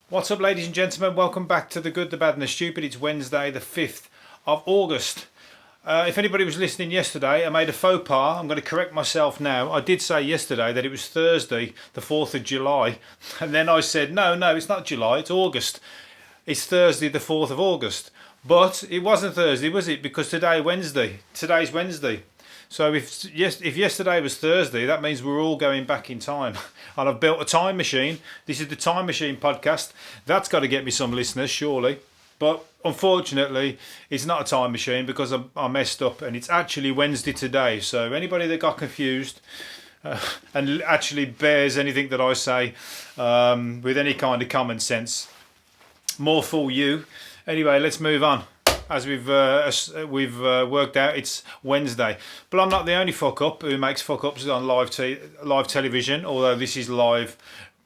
What's up, ladies and gentlemen? Welcome back to The Good, the Bad and the Stupid. It's Wednesday the 5th of August. If anybody was listening yesterday, I made a faux pas. I'm going to correct myself now. I did say yesterday that it was Thursday the 4th of July. And then I said, no, it's not July, it's August. It's Thursday the 4th of August. But it wasn't Thursday, was it? Because today's Wednesday. So if yesterday was Thursday, that means we're all going back in time. And I've built a time machine. This is the Time Machine podcast. That's got to get me some listeners, surely. But unfortunately, it's not a time machine because I messed up. And it's actually Wednesday today. So anybody that got confused and actually bears anything that I say with any kind of common sense, more fool you. Anyway, let's move on. As we've worked out, it's Wednesday. But I'm not the only fuck up who makes fuck ups on live television, although this is live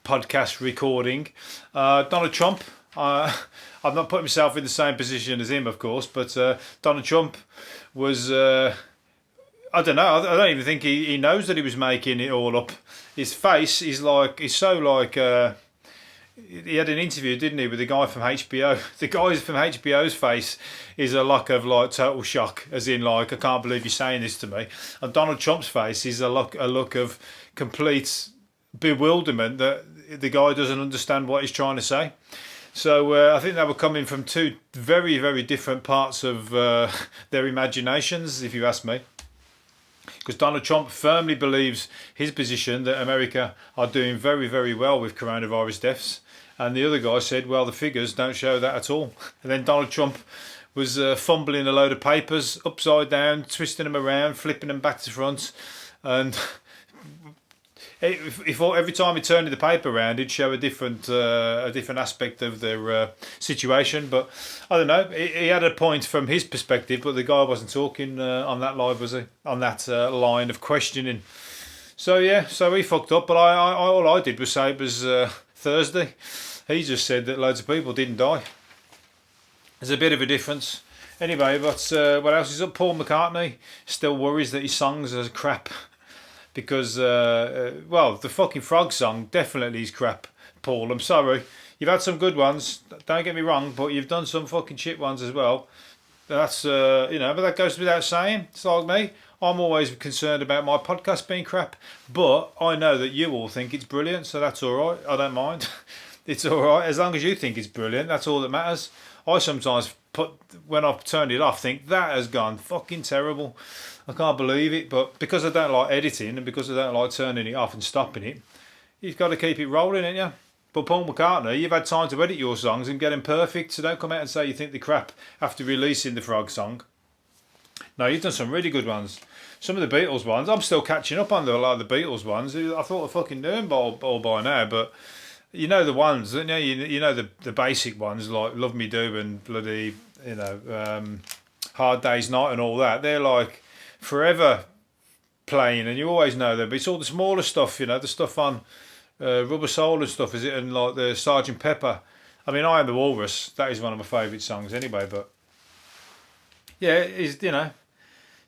podcast recording. Donald Trump, I've not put myself in the same position as him, of course, but Donald Trump was, I don't know, I don't even think he knows that he was making it all up. His face is so like... he had an interview, didn't he, with the guy from HBO. The guy from HBO's face is a look of like total shock, as in like, I can't believe you're saying this to me. And Donald Trump's face is a look of complete bewilderment that the guy doesn't understand what he's trying to say. So I think they were coming from two very, very different parts of their imaginations, if you ask me. Because Donald Trump firmly believes his position that America are doing very, very well with coronavirus deaths. And the other guy said, well, the figures don't show that at all. And then Donald Trump was fumbling a load of papers upside down, twisting them around, flipping them back to front. And every time he turned the paper around, it'd show a different aspect of their situation. But I don't know. He had a point from his perspective, but the guy wasn't talking on that live, was he? On that line of questioning. So yeah, so he fucked up. But all I did was say it was Thursday. He just said that loads of people didn't die. There's a bit of a difference. Anyway, but what else is up? Paul McCartney still worries that his songs are crap. Because, well, the fucking Frog song definitely is crap, Paul. I'm sorry. You've had some good ones, don't get me wrong, but you've done some fucking shit ones as well. That's, but that goes without saying. It's like me. I'm always concerned about my podcast being crap, but I know that you all think it's brilliant, so that's all right. I don't mind. It's all right. As long as you think it's brilliant, that's all that matters. I sometimes when I've turned it off, think that has gone fucking terrible. I can't believe it, but because I don't like editing and because I don't like turning it off and stopping it, you've got to keep it rolling, ain't you? But Paul McCartney, you've had time to edit your songs and get them perfect, so don't come out and say you think they're crap after releasing the Frog song. No, you've done some really good ones. Some of the Beatles ones, I'm still catching up on a lot of the Beatles ones. I thought I fucking knew them all by now, but you know the ones, you know the basic ones like Love Me Do and bloody, Hard Day's Night and all that. They're like forever playing, and you always know them. But it's all the smaller stuff, the stuff on Rubber Soul and stuff, is it? And like the Sergeant Pepper. I mean, I Am the Walrus. That is one of my favourite songs, anyway. But yeah, it's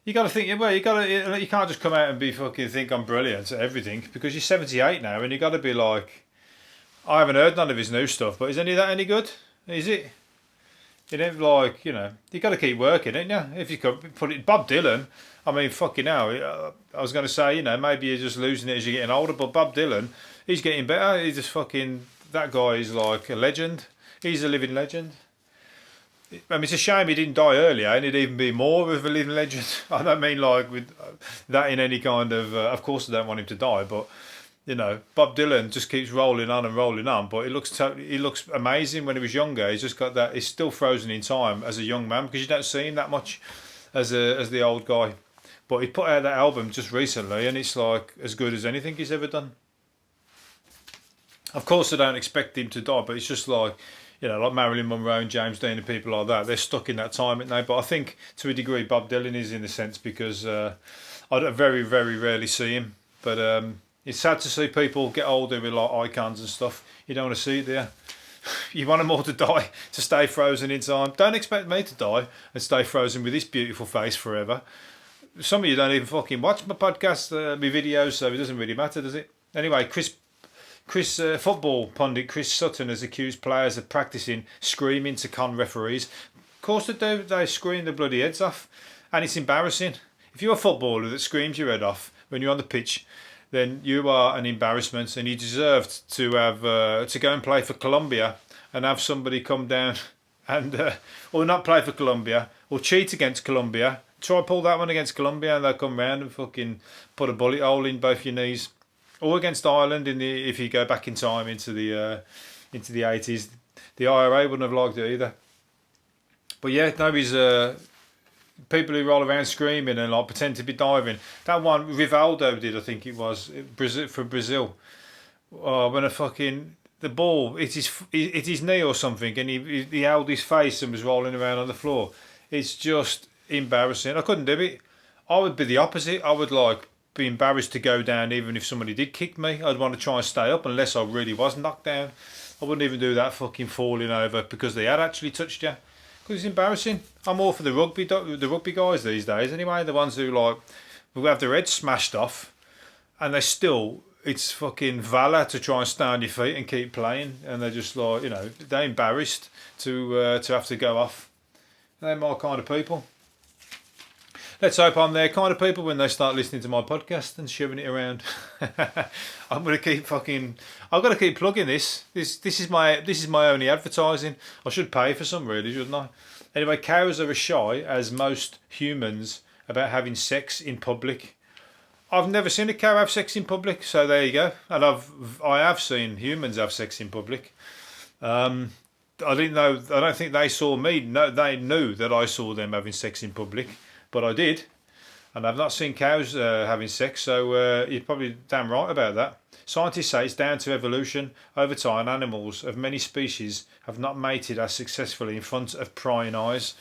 you got to think. Well, you can't just come out and be fucking think I'm brilliant at everything because you're 78 now, and you got to be like, I haven't heard none of his new stuff, but is any of that any good? Is it? You don't like, you got to keep working, ain't you? If you could put it, Bob Dylan. I mean, fucking hell. I was going to say, maybe you're just losing it as you're getting older, but Bob Dylan, he's getting better. He's just fucking, that guy is like a legend. He's a living legend. I mean, it's a shame he didn't die earlier, and he'd even be more of a living legend. I don't mean like with that in any kind of course I don't want him to die, but, Bob Dylan just keeps rolling on, but he looks amazing when he was younger. He's just got that, he's still frozen in time as a young man because you don't see him that much as the old guy. But he put out that album just recently, and it's like as good as anything he's ever done. Of course, I don't expect him to die, but it's just like, like Marilyn Monroe and James Dean and people like that. They're stuck in that time, aren't they? But I think to a degree, Bob Dylan is in a sense because I very, very rarely see him. But it's sad to see people get older with like icons and stuff. You don't want to see it there. You want them all to die, to stay frozen in time. Don't expect me to die and stay frozen with this beautiful face forever. Some of you don't even fucking watch my podcast, my videos, so it doesn't really matter, does it? Anyway, Chris Football pundit Chris Sutton has accused players of practicing screaming to con referees. Of course they do. They scream their bloody heads off, and it's embarrassing. If you're a footballer that screams your head off when you're on the pitch, then you are an embarrassment, and you deserved to have to go and play for Colombia and have somebody come down and or not play for Colombia or cheat against Colombia. Try pull that one against Colombia, and they'll come round and fucking put a bullet hole in both your knees. Or against Ireland if you go back in time into the 80s, the IRA wouldn't have liked it either. But yeah, nobody's people who roll around screaming and like pretend to be diving. That one Rivaldo did, I think it was, for Brazil. Oh, when the ball hit his knee or something, and he held his face and was rolling around on the floor. It's just embarrassing. I couldn't do it. I would be the opposite. I would be embarrassed to go down even if somebody did kick me. I'd want to try and stay up unless I really was knocked down. I wouldn't even do that fucking falling over because they had actually touched you. Because it's embarrassing. I'm all for the rugby guys these days anyway. The ones who have their heads smashed off and it's fucking valor to try and stay on your feet and keep playing, and they're just they're embarrassed to have to go off. They're my kind of people. Let's hope I'm their kind of people when they start listening to my podcast and shoving it around. I'm gonna keep I've got to keep plugging this. This is my only advertising. I should pay for some, really, shouldn't I? Anyway, cows are as shy as most humans about having sex in public. I've never seen a cow have sex in public, so there you go. And I have seen humans have sex in public. I didn't know. I don't think they saw me. No, they knew that I saw them having sex in public. But I did, and I've not seen cows having sex, so you're probably damn right about that. Scientists say it's down to evolution. Over time, animals of many species have not mated as successfully in front of prying eyes.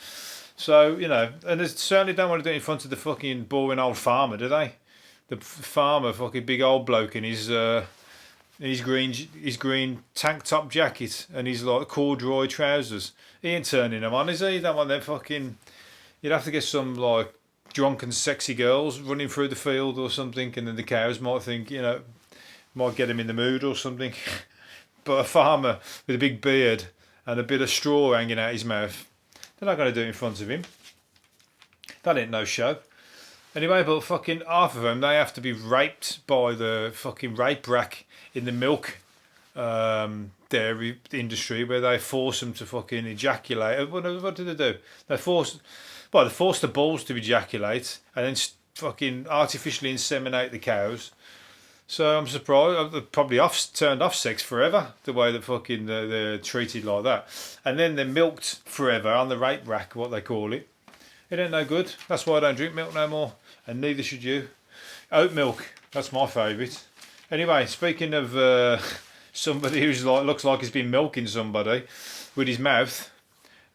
So, and they certainly don't want to do it in front of the fucking boring old farmer, do they? The farmer, fucking big old bloke in his green tank top jacket and his corduroy trousers. He ain't turning them on, is he? You don't want them fucking... You'd have to get some drunken sexy girls running through the field or something, and then the cows might think, might get him in the mood or something. But a farmer with a big beard and a bit of straw hanging out his mouth, they're not going to do it in front of him. That ain't no show. Anyway, but fucking half of them, they have to be raped by the fucking rape rack in the milk dairy industry, where they force them to fucking ejaculate. What do they do? They force the balls to ejaculate and then fucking artificially inseminate the cows. So I'm surprised. They've probably turned off sex forever, the way that fucking they're treated like that. And then they're milked forever on the rape rack, what they call it. It ain't no good. That's why I don't drink milk no more, and neither should you. Oat milk, that's my favourite. Anyway, speaking of somebody who's looks like he's been milking somebody with his mouth,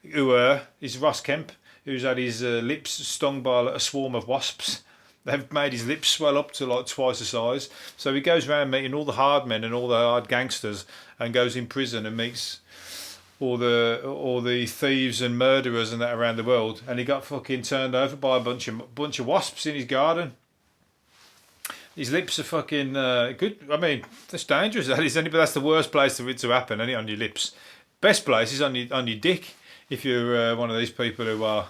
is Ross Kemp, who's had his lips stung by a swarm of wasps. They've made his lips swell up to twice the size. So he goes around meeting all the hard men and all the hard gangsters, and goes in prison and meets all the thieves and murderers and that around the world. And he got fucking turned over by a bunch of wasps in his garden. His lips are fucking good. I mean, that's dangerous. That is, but that's the worst place for it to happen. Only on your lips. Best place is on your dick. If you're one of these people who are,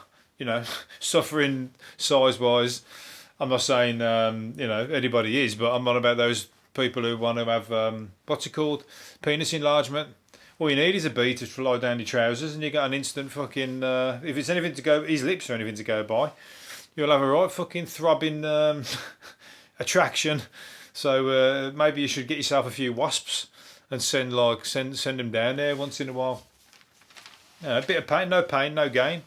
suffering size-wise. I'm not saying anybody is, but I'm on about those people who want to have what's it called, penis enlargement. All you need is a bee to fly down your trousers, and you got an instant fucking. If it's anything to go, his lips or anything to go by, you'll have a right fucking throbbing. Attraction. So maybe you should get yourself a few wasps and send them down there once in a while. A bit of pain, no gain.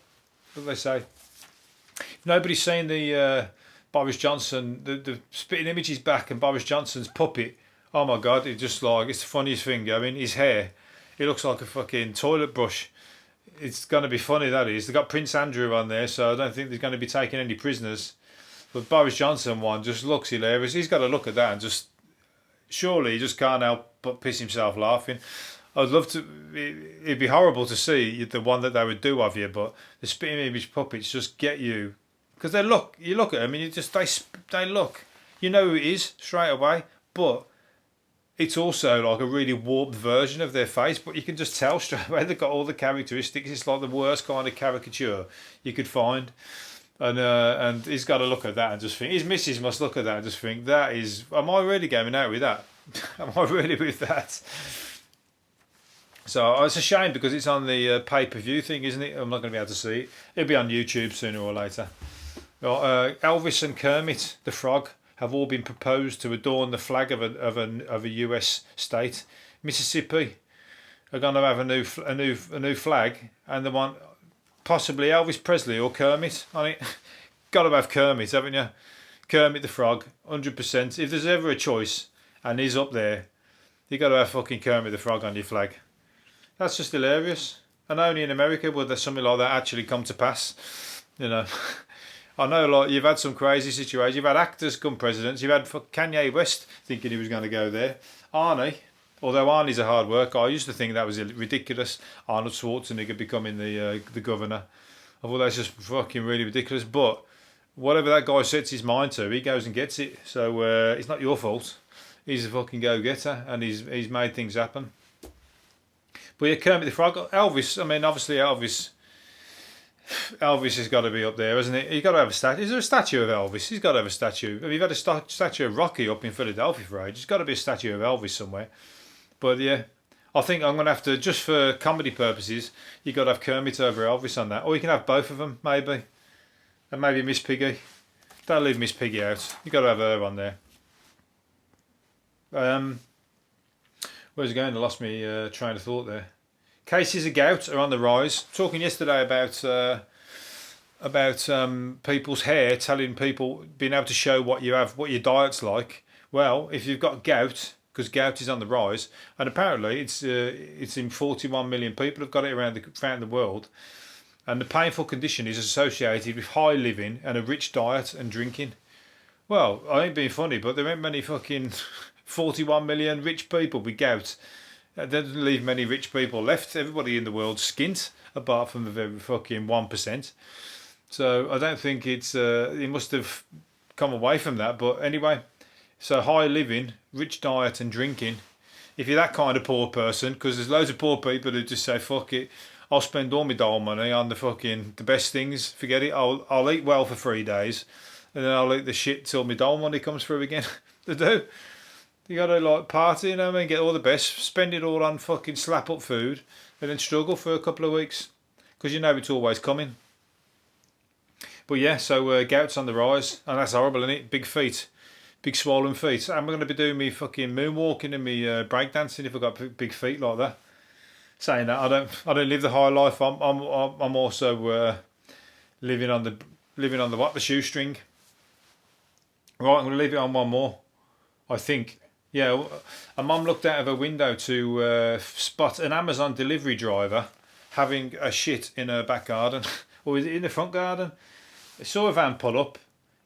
What do they say? If nobody's seen the Boris Johnson, the spitting image is back, and Boris Johnson's puppet. Oh my God! It's the funniest thing going. His hair, it looks like a fucking toilet brush. It's going to be funny, that is. They've got Prince Andrew on there, so I don't think they're going to be taking any prisoners. But Boris Johnson one just looks hilarious. He's got to look at that and surely he just can't help but piss himself laughing. I'd love to. It'd be horrible to see the one that they would do of you, but the spitting image puppets just get you, because you look at them and they look. You know who it is straight away, but it's also like a really warped version of their face, but you can just tell straight away they've got all the characteristics. It's like the worst kind of caricature you could find. And he's got to look at that and just think, his missus must look at that and just think, that is, am I really going out with that? Am I really with that? So it's a shame because it's on the pay-per-view thing, isn't it? I'm not going to be able to see it. It'll be on YouTube sooner or later. Elvis and Kermit the Frog have all been proposed to adorn the flag of a US state. Mississippi are going to have a new flag, and they want possibly Elvis Presley or Kermit on it. Got to have Kermit, haven't you? Kermit the Frog, 100%. If there's ever a choice, and he's up there, you got to have fucking Kermit the Frog on your flag. That's just hilarious. And only in America would there something like that actually come to pass. You know, I know, like, you've had some crazy situations. You've had actors come presidents. You've had Kanye West thinking he was going to go there. Arnie, although Arnie's a hard worker, I used to think that was ridiculous. Arnold Schwarzenegger becoming the governor. I thought that's just fucking really ridiculous. But whatever that guy sets his mind to, he goes and gets it. So it's not your fault. He's a fucking go-getter, and he's made things happen. But yeah, Kermit the Frog, Elvis. I mean, obviously Elvis has got to be up there, hasn't it? He's got to have a statue. Is there a statue of Elvis? He's got to have a statue. Have you had a statue of Rocky up in Philadelphia for ages? There's got to be a statue of Elvis somewhere. But yeah, I think I'm going to have to, just for comedy purposes, you've got to have Kermit over Elvis on that. Or you can have both of them, maybe. And maybe Miss Piggy. Don't leave Miss Piggy out. You've got to have her on there. Where's it going? I lost me train of thought there. Cases of gout are on the rise. Talking yesterday about people's hair, telling people, being able to show what you have, what your diet's like. Well, if you've got gout, because gout is on the rise, and apparently it's in 41 million people have got it around the world, and the painful condition is associated with high living and a rich diet and drinking. Well, I ain't being funny, but there ain't many fucking 41 million rich people with gout. That doesn't leave many rich people left. Everybody in the world's skint, apart from the very fucking 1%. So I don't think it must have come away from that. But anyway, so high living, rich diet and drinking. If you're that kind of poor person, because there's loads of poor people who just say, fuck it, I'll spend all my dole money on the best things, forget it, I'll eat well for 3 days, and then I'll eat the shit till my dole money comes through again. They do. You gotta like party, you know what I mean, get all the best, spend it all on fucking slap up food, and then struggle for a couple of weeks, because you know it's always coming. But yeah, so gout's on the rise, and that's horrible, isn't it? Big feet, big swollen feet. I'm going to be doing me fucking moonwalking and me breakdancing if I've got big feet like that. Saying that, I don't live the high life. I'm also living on the shoestring. Right, I'm going to leave it on one more, I think. Yeah, a mum looked out of her window to spot an Amazon delivery driver having a shit in her back garden, or was it in the front garden? I saw a van pull up.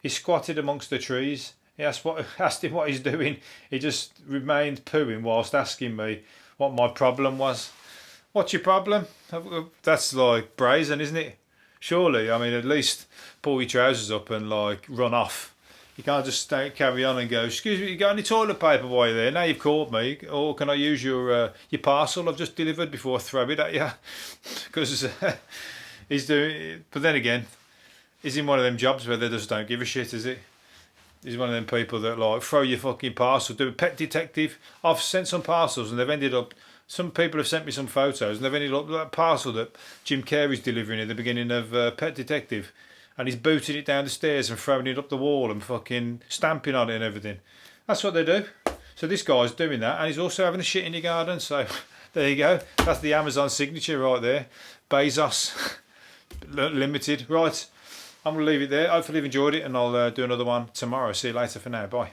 He squatted amongst the trees. He asked him what he's doing. He just remained pooing whilst asking me what my problem was. What's your problem? That's like brazen, isn't it? Surely, I mean, at least pull your trousers up and like run off. You can't just carry on and go, excuse me, you got any toilet paper while you're there? Now you've caught me. Or can I use your parcel I've just delivered before I throw it at you? Because he's doing... But then again, he's in one of them jobs where they just don't give a shit, is it? He's one of them people that like throw your fucking parcel, do a pet detective. I've sent some parcels and they've ended up... Some people have sent me some photos and they've ended up that parcel that Jim Carrey's delivering at the beginning of Pet Detective. And he's booting it down the stairs and throwing it up the wall and fucking stamping on it and everything. That's what they do. So this guy's doing that, and he's also having a shit in your garden. So there you go. That's the Amazon signature right there. Bezos Limited. Right, I'm going to leave it there. Hopefully you've enjoyed it, and I'll do another one tomorrow. See you later for now. Bye.